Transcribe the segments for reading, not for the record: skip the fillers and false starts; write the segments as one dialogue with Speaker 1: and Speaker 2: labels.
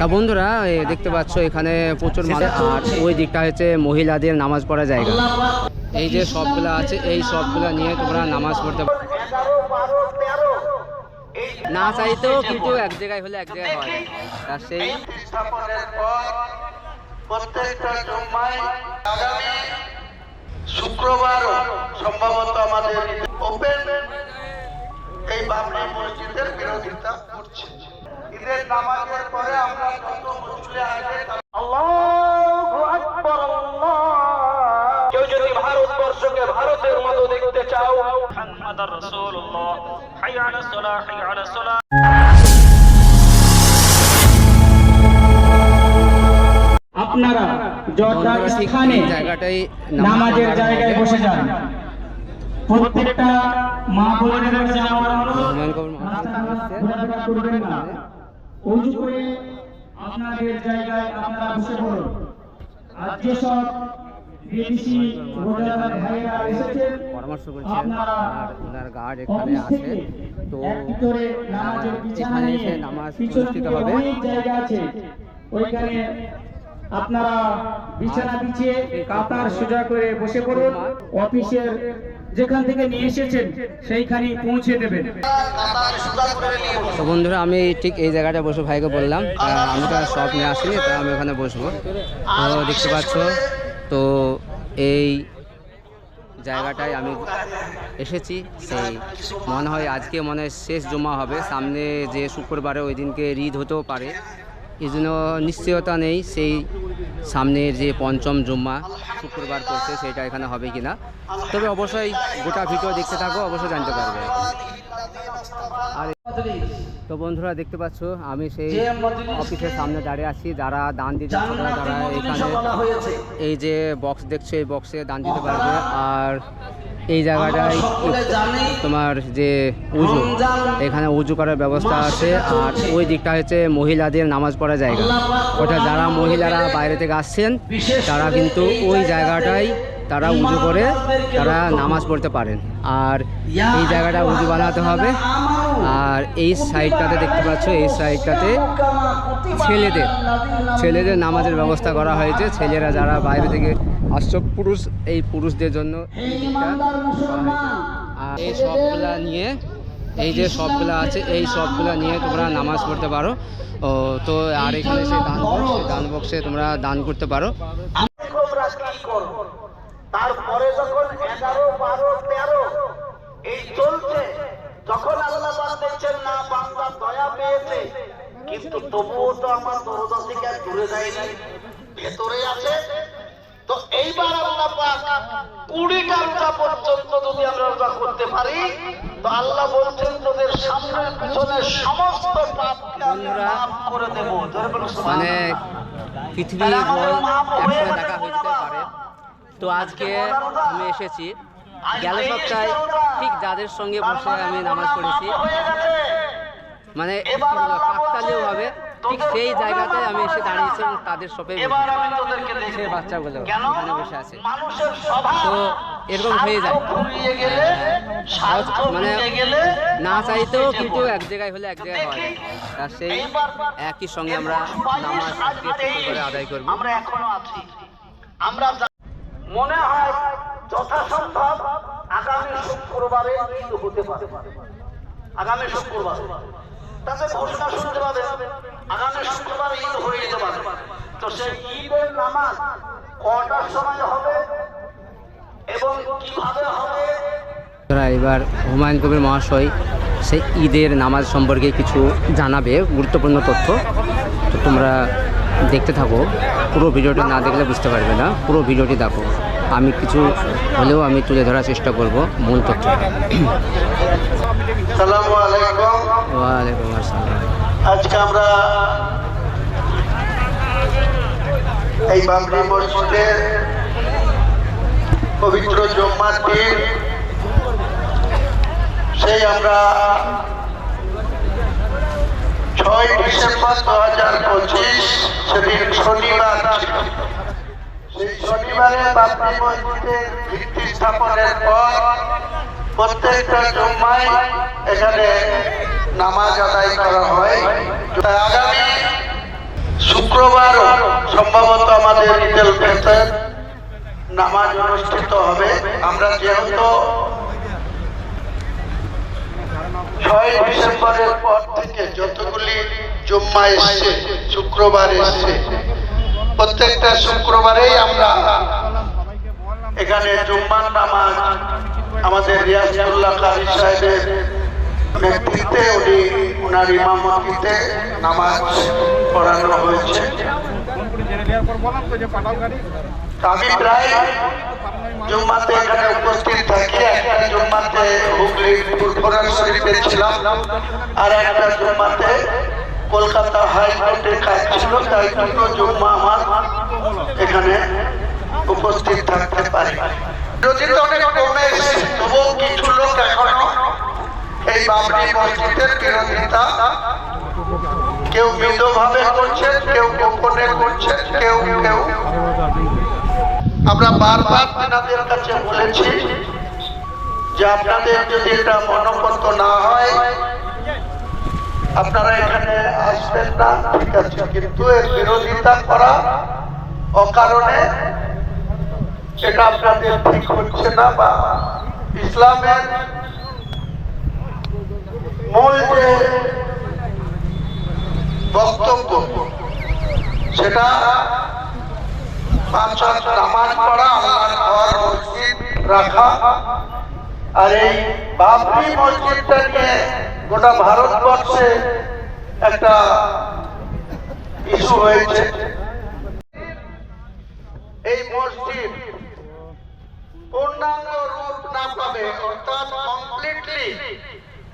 Speaker 1: তা বন্ধুরা দেখতে পাচ্ছ এখানে প্রচুর মানুষ, আর ওই দিকটা হচ্ছে মহিলাদের নামাজ পড়ার জায়গা। এই যে সবগুলা আছে, এই সবগুলা নিয়ে তোমরা নামাজ পড়তে না চাইতেও কিন্তু এক জায়গায় হলে এক জায়গায় হয়। আর সেই
Speaker 2: শুক্রবার সম্ভবত আমাদের ওপেন এই বাবরি মসজিদের বিরোধিতা করছে। ঈদের নামাজের পরে আমরা যত মুসলিম আছে আল্লাহু আকবার আল্লাহ। কেউ যদি ভারতবর্ষকে ভারতের মতো দেখতে চাও, মুহাম্মাদুর রাসূলুল্লাহ, হাইয়া আলাস সালাহ, হাইয়া আলাস সালাহ।
Speaker 3: আপনারা যথাস্থানে
Speaker 1: জায়গাটাই
Speaker 3: নামাজের জায়গায় বসে যান। প্রত্যেকটা মা বোনেদের কাছে আমার অনুরোধ, ঘোরাফেরা করবেন না। ওযু করে আপনাদের জায়গায় আপনারা বসে পড়ুন। আর যেসব বিদেশি রোজাদার ভাইরা এসেছেন,
Speaker 1: পরামর্শ করছেন,
Speaker 3: আপনারা
Speaker 1: আর ওনার গার্ড এখানে আছে, তো
Speaker 3: ভিতরে নামাজের বিছানা
Speaker 1: এখানে
Speaker 3: নিয়ে
Speaker 1: এসে নামাজ
Speaker 3: পিছন
Speaker 1: অনুষ্ঠিত
Speaker 3: দিকে
Speaker 1: হবে।
Speaker 3: অনেক জায়গা আছে, ওইখানে আপনারা বিছানা বিছিয়ে কাতার সোজা করে বসে পড়ুন। অফিসের যেখান থেকে নিয়ে এসেছেন সেইখানে পৌঁছে দেবেন।
Speaker 1: তো বন্ধুরা আমি ঠিক এই জায়গাটা বসে ভাইকে বললাম, আমি তো সব নিয়ে আসিনি, তো আমি ওখানে বসবো। তো দেখতে পাচ্ছ, তো এই জায়গাটায় আমি এসেছি। সেই মনে হয় আজকে মনে হয় শেষ জমা হবে, সামনে যে শুক্রবারে ওই দিনকে ঈদ হতেও পারে, এই জন্য নিশ্চয়তা নেই সেই সামনের যে পঞ্চম জুম্মা শুক্রবার পড়ছে সেটা এখানে হবে কি না। তবে অবশ্যই গোটা ভিডিও দেখতে থাকো, অবশ্যই জানতে পারবে। আর তো বন্ধুরা দেখতে পাচ্ছ আমি সেই অফিসের সামনে দাঁড়িয়ে আছি। যারা দান দিতে তারা এখানে এই যে বক্স দেখছো, এই বক্সে দান দিতে পারবে। আর এই জায়গাটায় তোমার যে উজু, এখানে উজু করার ব্যবস্থা আছে। আর ওই দিকটা হচ্ছে মহিলাদের নামাজ পড়ার জায়গা। ওটা যারা মহিলারা বাইরে থেকে আসছেন তারা কিন্তু ওই জায়গাটায় তারা উজু করে তারা নামাজ পড়তে পারেন। আর এই জায়গাটা উজু বানাতে হবে। আর এই সাইডটাতে দেখতে পাচ্ছ, এই সাইডটাতে ছেলেদের নামাজের ব্যবস্থা করা হয়েছে। ছেলেরা যারা বাইরে থেকে আসছে, এই পুরুষদের জন্য এই দিকটা করা হয়েছে। আর এই সবগুলা নিয়ে, এই যে সবগুলা আছে, এই সবগুলা নিয়ে তোমরা নামাজ পড়তে পারো। তো আর এখানে সেই দান বক্সে তোমরা দান করতে পারো।
Speaker 2: তারপরে যখন 11, 12, 13 এই চলছে, যখন আল্লাহ দেখছেন না বান্দা দয়া পেয়েছে, কিন্তু তবুও তো আমার দরজা থেকে দূরে যায় নাই, ভেতরে আছে। তো এইবার আল্লাহ পাক 20টা রোজা পর্যন্ত যদি আমরা রোজা করতে পারি, তো আল্লাহ বলছেন তোদের সামনে পিছনে সমস্ত পাপকে আমি মাফ করে দেব।
Speaker 1: মানে পৃথিবী একসময় দেখা হয়ে যেতে পারে। তো আজকে আমি এসেছি, গেল সপ্তাহে ঠিক যাদের সঙ্গে বসে আমি নামাজ পড়েছি, মানে কাকতালীয় ভাবে ঠিক সেই জায়গাতে আমি এসে দাঁড়িয়েছি এবং তাদের সবে সেই বাচ্চাগুলো এখানে বসে আছে। তো এরকম হয়ে যায়, মানে না চাইতেও কিন্তু এক জায়গায় হলে এক জায়গায় হয়। আর সেই একই সঙ্গে আমরা নামাজ করে আদায় করবো।
Speaker 2: আমরা এখনো আছি, আমরা মনে হয় যথাসম্ভব আগামী শুক্রবারে ঈদ হতে পারে। আগামী শুক্রবার তাতে ঘোষণা শুনতে পাবে, আগামী শুক্রবার ঈদ হয়ে যেতে পারে। তো সেই ঈদের নামাজ কটার সময় হবে এবং কিভাবে হবে,
Speaker 1: এবার হুমায়ুন কবির মহাশয় সেই ঈদের নামাজ সম্পর্কে কিছু জানাবে, গুরুত্বপূর্ণ তথ্য। তো তোমরা দেখতে থাকো, পুরো ভিডিওটি না দেখলে বুঝতে পারবে না, পুরো ভিডিওটি দেখো। আমি কিছু হলেও আমি তুলে ধরার চেষ্টা করব মূল তথ্য।
Speaker 2: আসসালামু আলাইকুম।
Speaker 1: ওয়ালাইকুম আসসালাম।
Speaker 2: আজকে আমরা এই বাবরি মসজিদের পবিত্র জুম্মার দিন, সেই আমরা 6 ডিসেম্বর 2025 সেদিন শনিবার ছিল। সেই শনিবারে বাবরি মসজিদের ভিত্তি স্থাপনের পর প্রত্যেকটা জুম্মায় এখানে নামাজ আদায় করা হয়। শুক্রবার সম্ভবত আমাদের ঈদুল ফিতর নামাজ অনুষ্ঠিত হবে। আমরা যেহেতু 6 ডিসেম্বরের পর থেকে যতগুলি জুম্মা এসছে, শুক্রবার এসছে, প্রত্যেকটা শুক্রবারেই আমরা এখানে জুম্মার নামাজ আমাদের রিয়াজুল্লাহ কারি সাহেবের নেতৃত্বে ওনার ইমামতিতে নামাজ পড়ানো হয়েছে। আমি প্রায় জুম্মাতে এখানে উপস্থিত থাকি। একটা জুম্মাতে হুগলি ফুরফুরা শরীফে ছিলাম, আর একটা জুম্মাতে কলকাতা হাইকোর্টের কাজ ছিল, তাই দুটো জুম্মা আমার এখানে উপস্থিত থাকতে পারি। যদি তো অনেক কমে এসেছে, তবুও কিছু লোক এখনো এই বাবরি মসজিদের বিরোধিতা কেউ মৃদুভাবে করছে, কেউ গোপনে করছে, কেউ আমরা বারবার আপনাদের কাছে বলেছি যে আপনাদের যদি এটা মনোপত না হয় আপনারা এখানে আসবেন না, ঠিক আছে, কিন্তু এর বিরোধিতা করা অকারণে এটা আপনাদের ঠিক হচ্ছে না, বা ইসলামের মূল যে বক্তব্য সেটা 5 ওয়াক্ত নামাজ পড়া, আল্লাহর ঘর মসজিদ রাখা। আর এই বাবরি মসজিদটা নিয়ে গোটা ভারতবর্ষে একটা ইস্যু হয়েছে। এই মসজিদ পূর্ণাঙ্গ রূপ না পাবে, অর্থাৎ কমপ্লিটলি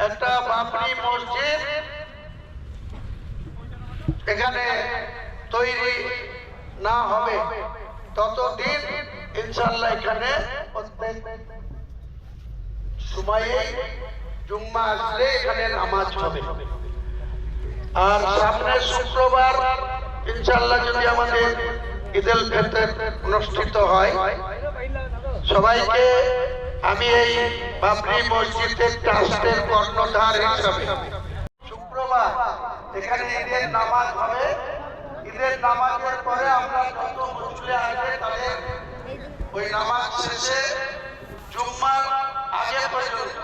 Speaker 2: একটা বাবরি মসজিদ এখানে তৈরি না হবে ততদিন ইনশাআল্লাহ এখানে প্রত্যেক সময়ে জুম্মা আসলে এখানে নামাজ হবে। আর সামনে শুক্রবার ইনশাআল্লাহ যদি আমাদের ঈদুল ফিতর অনুষ্ঠিত হয়, সবাইকে আমি এই বাবরি মসজিদের ট্রাস্টের কর্ণধার হিসাবে শুক্রবার এখানে ঈদের নামাজ হবে। ঈদের নামাজের পরে আমরা যত মুসলিম আসবে তাদের ওই নামাজ শেষে জুম্মার আগে পর্যন্ত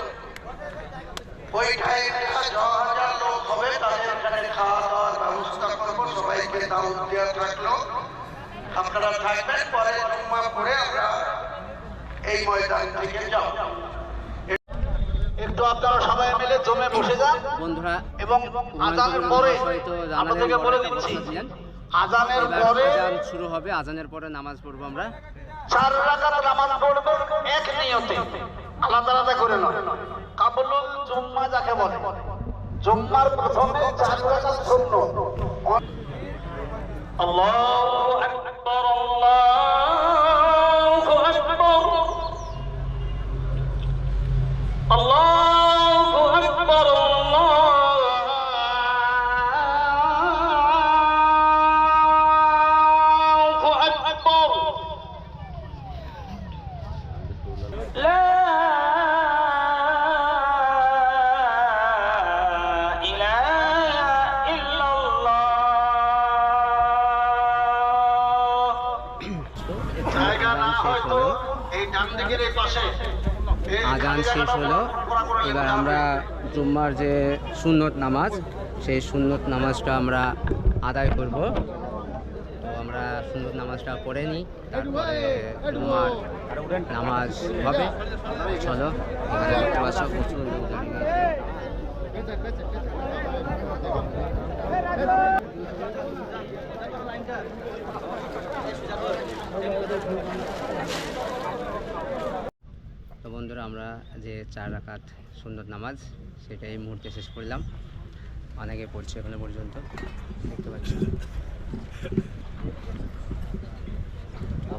Speaker 2: ওই টাইমে 10,000 লোক হবে, তাদের এখানে খাওয়া দাওয়ার ব্যবস্থা করবো। সবাইকে দাওয়াত দেওয়া থাকলো, আপনারা থাকবেন। পরে জুম্মা পড়ে আমরা এই ময়দান থেকে যাব। একটু আপনারা সবাই মিলে জমে বসে যান
Speaker 1: বন্ধুরা,
Speaker 2: এবং আজানের পরে আপনাদেরকে বলে দিচ্ছি, আজানের পরে
Speaker 1: আজান শুরু হবে, আজানের পরে নামাজ পড়বো আমরা।
Speaker 2: 4 রাকাত নামাজ পড়বে এক নিয়তে, আলাদা আলাদা করে নয়। কাবুলুল জুম্মা যাকে বলে, জুম্মার প্রথমে 4 রাকাত সুন্নাত। আল্লাহু আকবার, আল্লাহু আকবার, আল্লাহু আকবার, আল্লাহু আকবার, লা ইলাহা ইল্লাল্লাহ। জায়গা না হয়তো এই ডান দিকের এই পাশে
Speaker 1: আজান শেষ হলো। এবার আমরা জুম্মার যে সুন্নত নামাজ, সেই সুন্নত নামাজটা আমরা আদায় করব। তো আমরা সুন্নত নামাজটা পড়ে নিই, তারপরে জুম্মার নামাজ হবে। চলো, এখানে দেখতে পাচ্ছ প্রচুর লোক দাঁড়িয়ে আছে। তো বন্ধুরা, আমরা যে 4 রাকাত সুন্নত নামাজ সেটা এই মুহূর্তে শেষ করলাম। অনেকে পড়ছে এখনো পর্যন্ত, দেখতে পাচ্ছি। তো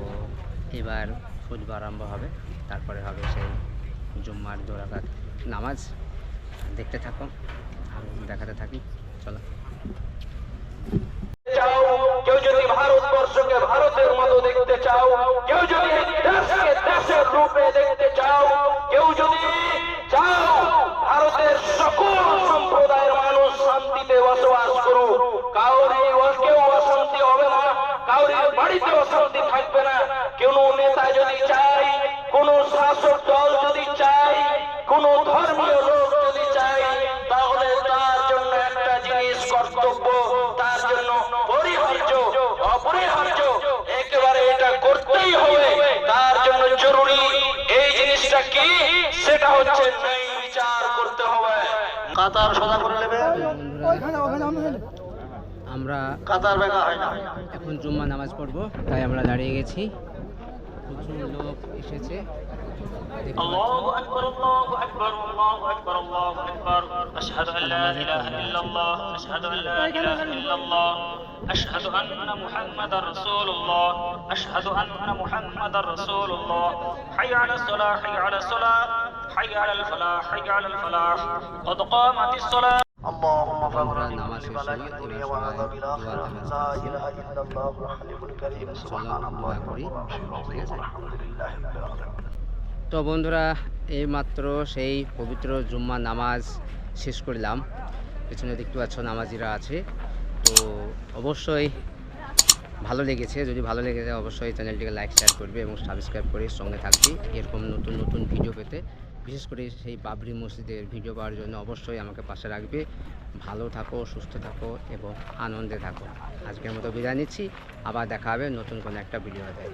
Speaker 1: এবার খুতবা আরম্ভ হবে, তারপরে হবে সেই জুম্মার 2 রাকাত নামাজ। দেখতে থাকো, আমি দেখাতে থাকি। চলো।
Speaker 4: কেউ যদি ভারতবর্ষকে ভারতের মতো দেখতে চাও, কেউ যদি দেশকে দেশের রূপে দেখতে চাও, কেউ যদি চাও ভারতের সকল সম্প্রদায়ের মানুষ শান্তিতে বসবাস করুক, কারণ এই কেউ অশান্তি কর্তব্য, তার জন্য পরিহার্য, অপরিহার্য, একেবারে এটা করতেই হবে। তার জন্য জরুরি এই জিনিসটা কি, সেটা হচ্ছে ন্যায় বিচার করতে হবে।
Speaker 2: কাতার সোজা করে নেবে,
Speaker 1: আমরা
Speaker 2: কাতার বেঁকা হয় না।
Speaker 1: এখন জুম্মা নামাজ পড়বো, তাই আমরা দাঁড়িয়ে গেছি। প্রচুর লোক এসেছে।
Speaker 5: الله أكبر الله أكبر الله أكبر الله أكبر أشهد أن لا إله إلا الله أشهد أن لا إله إلا الله أشهد أن محمد رسول الله أشهد أن محمد رسول الله حي على الصلاة حي على الصلاة حي على الفلاح حي على الفلاح قد قامت الصلاة
Speaker 2: اللهم
Speaker 1: আমরা
Speaker 2: فاغفر
Speaker 1: নামাজ
Speaker 2: لي
Speaker 1: শেষ হয়ে
Speaker 2: بلاء
Speaker 1: এবার
Speaker 2: الدنيا
Speaker 1: সবাই
Speaker 2: وعذاب
Speaker 1: দোয়া
Speaker 2: الآخرة
Speaker 1: তেলাওয়াত
Speaker 2: لا
Speaker 1: করছি।
Speaker 2: إله إلا الله الحليم الكريم سبحان الله
Speaker 1: করি, ঠিক আছে?
Speaker 2: والحمد لله رب العالمين।
Speaker 1: তো বন্ধুরা, এইমাত্র সেই পবিত্র জুম্মা নামাজ শেষ করলাম। পেছনে দেখতে পাচ্ছ নামাজিরা আছে। তো অবশ্যই ভালো লেগেছে, যদি ভালো লেগেছে অবশ্যই চ্যানেলটিকে লাইক শেয়ার করবে এবং সাবস্ক্রাইব করে সঙ্গে থাকবে এরকম নতুন নতুন ভিডিও পেতে। বিশেষ করে সেই বাবরি মসজিদের ভিডিও পাওয়ার জন্য অবশ্যই আমাকে পাশে রাখবে। ভালো থাকো, সুস্থ থাকো এবং আনন্দে থাকো। আজকের মতো বিদায় নিচ্ছি, আবার দেখা হবে নতুন কোনো একটা ভিডিওতে।